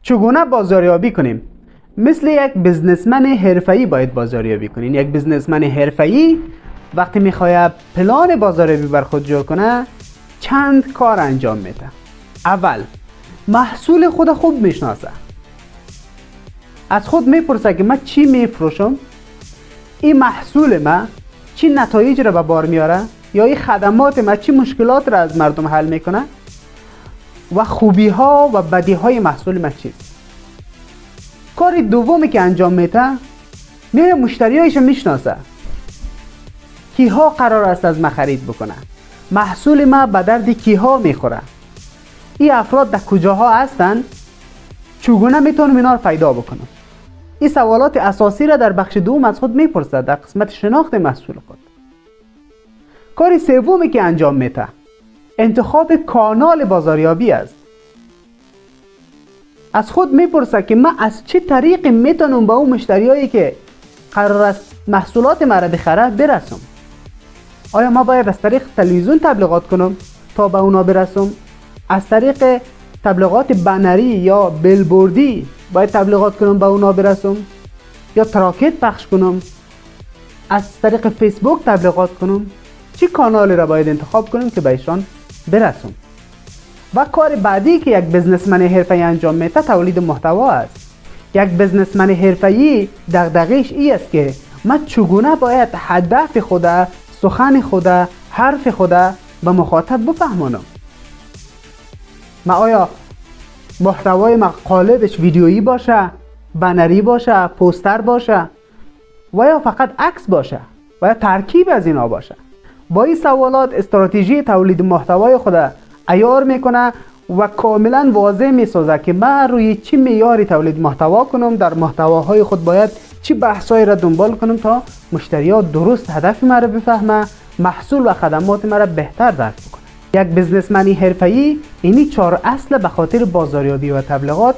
چگونه بازاریابی کنیم؟ مثل یک بزنسمن حرفه‌ای باید بازاریابی کنین. یک بزنسمن حرفه‌ای وقتی میخواد پلان بازاریابی بر خود جور کنه چند کار انجام میده. اول، محصول خود خوب میشناسه. از خود میپرسه که من چی میفروشم، این محصول من چی نتایج را به بار میاره، یا این خدمات من چی مشکلات را از مردم حل میکنه و خوبی ها و بدی های محصول من چیست. کار دومی که انجام میده، میره مشتریایش میشناسه. کیها قرار است از من خرید بکنه، محصول من به درد کیها میخوره، این افراد در کجاها هستن، چگونه میتونم اینا رو پیدا بکنم. این سوالات اساسی را در بخش دوم از خود میپرسد، در قسمت شناخت محصول خود. کار سومی که انجام میده، انتخاب کانال بازاریابی است. از خود میپرسه که من از چه طریقی میتونم به اون مشتریایی که قرار است محصولات مرا بخره برسم. آیا ما باید از طریق تلویزیون تبلیغات کنم تا به اونا برسم؟ از طریق تبلیغات بنری یا بیلبوردی باید تبلیغات کنم به اونا برسم؟ یا تراکت پخش کنم؟ از طریق فیسبوک تبلیغات کنم؟ چه کانالی را باید انتخاب کنم که به ایشان برسم؟ و کار بعدی که یک بزنسمن حرفه‌ای انجام میده تولید محتوا است. یک بزنسمن حرفه‌ای دغدغه‌اش این است که من چگونه باید هدف خود، سخن خود، حرف خود به مخاطب بفهمانم. من آیا محتوای قالبش ویدیویی باشه، بنری باشه، پوستر باشه، و یا فقط عکس باشه، و یا ترکیب از اینا باشه؟ با این سوالات استراتژی تولید محتوای خود عیار میکنه و کاملا واضح میسازه که من روی چی معیاری تولید محتوا کنم، در محتواهای خود باید چی بحثایی را دنبال کنم تا مشتری‌ها درست هدف مرا بفهمه، محصول و خدمات مرا بهتر درک بکنه. یک بزنسمنی حرفه‌ای اینی 4 اصل به خاطر بازاریابی و تبلیغات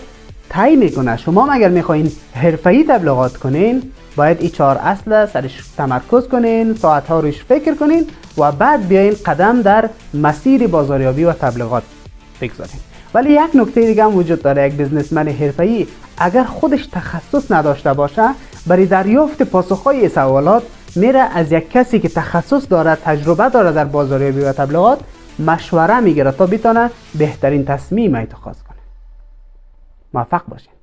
تعیین میکنه. شما اگر میخواین حرفه‌ای تبلیغات کنین، باید این 4 اصل سرش تمرکز کنین، ساعت‌ها روش فکر کنین و بعد بیاین قدم در مسیر بازاریابی و تبلیغات بگذارین. ولی یک نکته دیگه هم وجود داره. یک بزنسمن حرفه‌ای اگر خودش تخصص نداشته باشه، برای دریافت پاسخ‌های سوالات میره از یک کسی که تخصص داره، تجربه داره در بازاریابی و تبلیغات مشوره میگیره تا بتونه بهترین تصمیم اتخاذ کنه. موفق باشین.